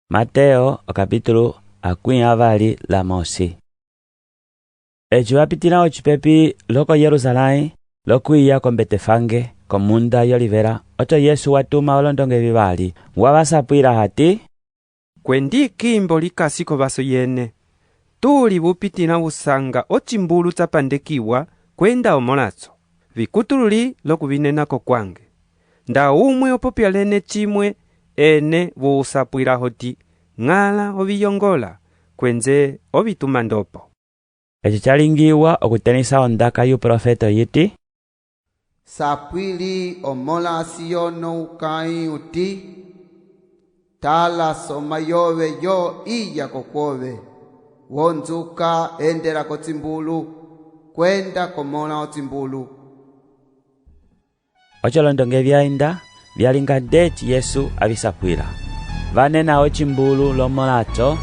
Mateo capítulo akwinavali la mosi. Echo apitila ochipepi loko Yerusalai lokwiya ko Betefange ko munda yolivera ocho Yesu watuma olondonge vivali wabasapwila hati kwendi kimbo likasiko baso yene tuli bupitila usanga ochimbulu tsapandekiwa kwenda omolazo vikutululi lokubinenako kwange nda umwe opopya lene chimwe ene busapwila hoti ng'ala obiyongola kwenze obituma ndopo. Echo chalingiwa okutenisa ondaka yu profeto yiti sapwili omola siyono ukai uti tala soma yove yo iya kokwove wonzuka endera kotsimbulu kwenda komola otsimbulu. Ocho londonge vyainda vyalinga deti Yesu abisapwila vanena ochimbulu lomolacho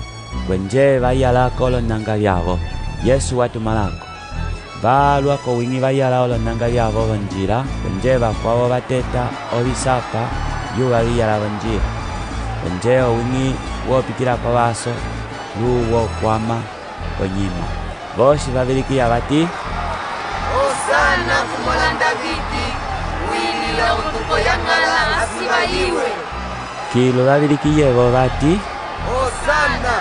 kwenje vayalako olonanga vyavo Yesu watumalako valwako wingi vayala olonanga vyavo vonjila kwenje vakwavo bateta obisapa yuva viyala vonjila kwenje owingi wopitilako baso luwo kwama konyima vosi vavilikiya bati Hosana kumola Davidi wilila utuko yangala asibayiwe. Kilo vavilikiye vo bati Hosana.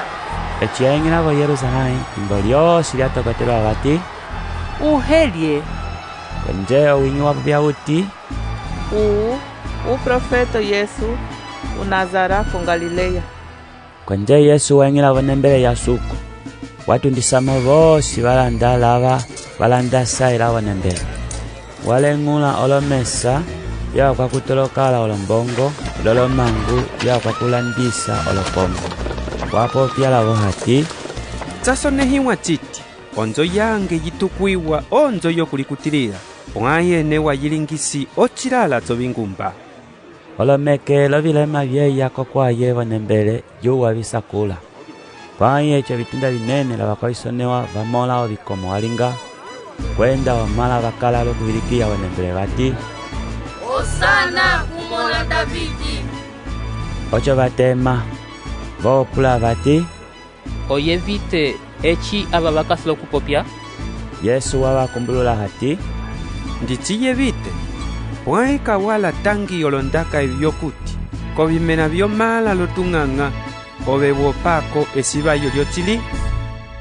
echiengela vo Yerusalai imbo lyosi lyatokotelwa bati uhelye kwenje owingi wapupya uti uprofeto Yesu unazara ko Galileya. kwenje Yesu wengela vonembele ya suku watundisamo vosi valanda lava valanda saila vonembele waleng'ula olomesa yakwa kutolokala olombongo lolomangu yakwa kulandisa olopombo wapopyalavo hati tsasonehiwa chiti onzo yange yitukwiwa onzo yokulikutilila ong'ayene wayilingisi ochilala tsobingumba olomeke lovilema vyeyako kwaye vonembele yuwa visakula kwaye echo vitunda vinene lavakolisonewa vamola ovikomo walinga kwenda wamala vakala lokuvilikiya vonembele bati Hosana kumola Davidi. ocho vatema vopula bati Oyevite echi aba bakasilo kupopya. Yesu wavakumbulula hati nditsiyevite pwaika wala tangi olondaka ebyokuti kobimena byomala lotung'ang'a obebwopako esibayo lyochili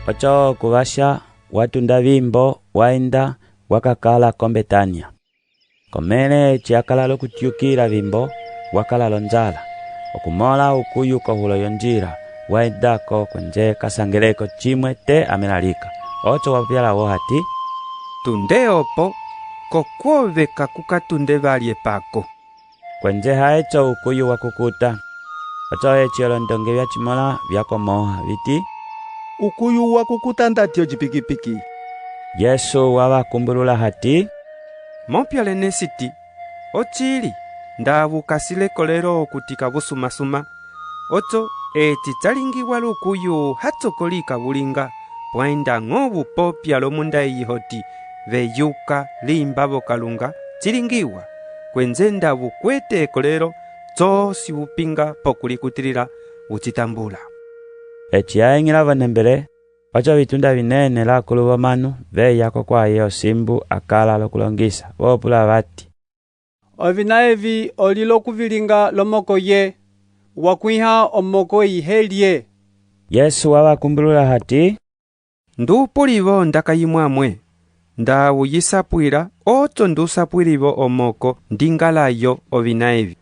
ocho kuvasha watunda vimbo waenda wakakala ko Betania komene chiakala lokutyukila vimbo wakala lonjala okumola ukuyu kohulo yonjila waendako kwenje kasangeleko chimwe te amelalika ocho wapyalawo hati tunde opo kokwoveka kukatunde balye pako kwenje haecho ukuyu wakukuta ocho echi olondonge vyachimola vyakomoha viti ukuyu wakukuta ndatyo chipikipiki. Yesu wavakumbulula hati mopyalene siti ochili ndabukasile lero okutika busumasuma ocho eti tsalingiwa lukuyu hatsokolika bulinga pwaenda ng'obupopya lomunda eyihoti veyuka limbabo kalunga tsilingiwa kwenze ndabukwete lero tsosi bupinga pokulikutilila buchitambula. echiaeng'ela vonembele ocho vitunda vinene lakulu vomanu veyako kwaye osimbu akala lokulongisa vopula bati Ovina evi oli lokuvilinga lomoko ye wakwiha omoko ihelye. Yesu wavakumbulula hati ndupulivo ndaka yimwamwe ndawuyisapwila ocho ndusapwilivo omoko ndingalayo ovina evi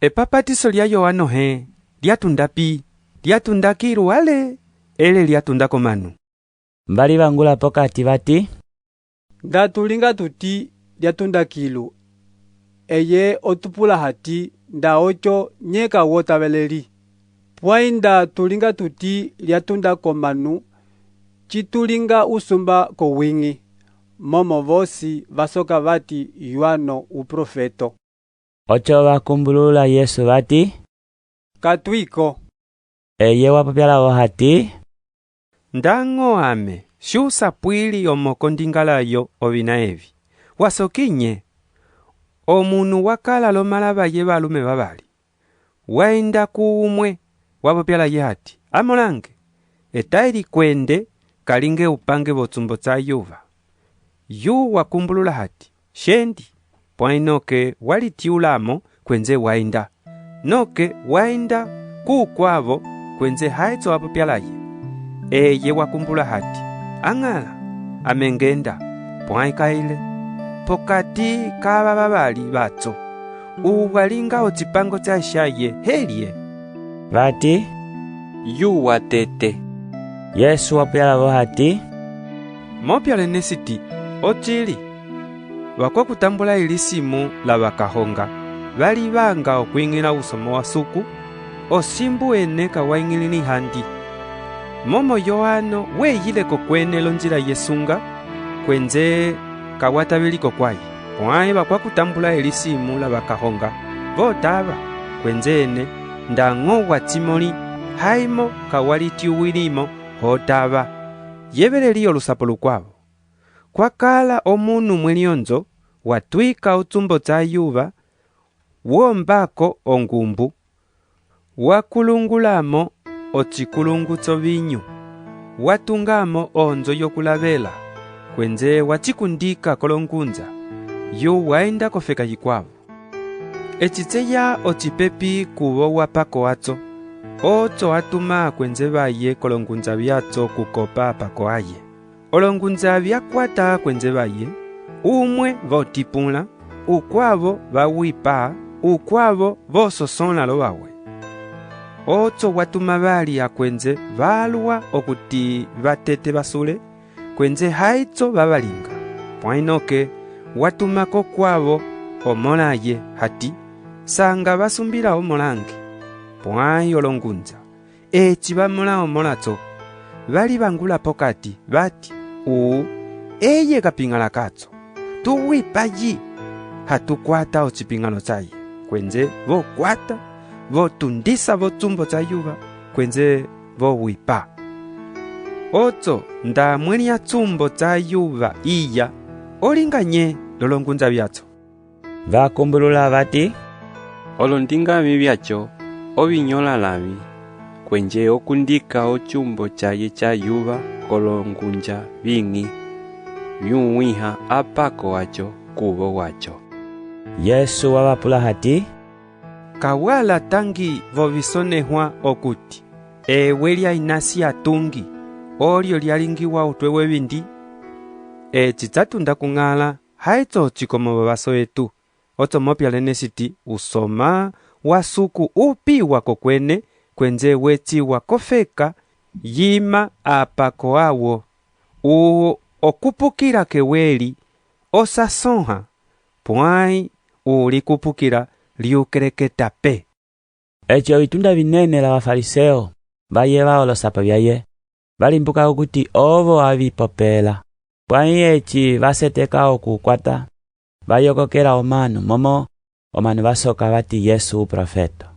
epapatiso lya Yohano he lyatundapi lyatundaki ale ele lyatundako manu mbali vangula pokati bati Ndatulinga tuti lyatundakilu eye otupula hati nda ocho nyeka wotabeleli pwainda tulinga tuti lyatundako manu chitulinga usumba ko wingi momo vosi vasoka bati Yohano uprofeto. ocho vakumbulula Yesu bati Katwiko eye wapopyalawo hati ndang'o ame shusapwili omoko ndingalayo ovina evi wasokinye omunu wakala lomala baye balume babali waenda kuumwe wapopyalaye hati amolange etaili kwende kalinge upange botsumbo tsa yuva. Yu wakumbulula hati shendi pwai noke walitiulamo kwenze wainda, noke wainda kuukwavo kwenze haitso wapopyalaye. Eye wakumbula hati ang'ala amengenda pwai kaile pokati kaba babali batso uwalinga otsipango tsa shaye helie Vati, yu watete. Yesu wapyalavo hati, mopyalene siti ochili wakwa kutambula ilisimu la bakahonga bali banga okwing'ila usomo wa suku osimbu ene kawaing'ilini handi. Momo Yohano weyileko kwenelo njila yesunga kwenze kawatabiliko kwayi pwai bakwa kutambula ilisimu la bakahonga botaba kwenze ene ndang'o watsimoli haimo kawalitiuwilimo hotaba yebeleliyo lusapo lukwabo. Kwakala omunu mwelionzo watwika otsumbo tsa yuva wombako ongumbu wakulungulamo otsikulungutso binyu watungamo onzo yokulabela kwenze watsikundika kolongunza yu waenda kofeka yikwabo. Echitseya otsipepi kubo wapako watso otso atuma kwenze baye kolongunza byatso kukopa pako aye. Olongunza byakwata kwenze baye umwe votipula ukwavo bawipa ukwavo vososonla lo bawe. Otso watuma bali akwenze balwa okuti batete basule kwenze haitso babalinga pwainoke watumako kwavo omolaye hati sanga basumbila omolange pwai olongunza echi bamola omolatso bali bangula pokati bati eye kapingala katso tuwipayi hatukwata ochipingalo tsaye kwenze vokwata votundisa votsumbo tsa yuva kwenze vowipa. Otso ndamweli ya tsumbo tsa yuva iya olinganye lolongunza byatso. vakumbulula vati, olondingami byacho obinyola labi kwenje okundika ochumbo chaye cha yuva kolongunja bing'i byuwiha apako wacho kubo wacho. Yesu wabapula hati, kawala tangi vovisonehwa okuti ewe lyainasi atungi olyo lyalingiwa utwewe bindi etsitsatunda kung'ala haitso chikomo baso etu otso mopyalene siti usoma wasuku upiwa kokwene kwenze wechiwa kofeka yima apako awo okupukira keweli osasonha pwai uli kupukira liukereketa pe. echo bitunda binene la bafariseo bayebawo losapa byaye balimbuka okuti ovo abipopela pwai echi baseteka okukwata bayokokela omanu momo omanu basoka bati Yesu profeta.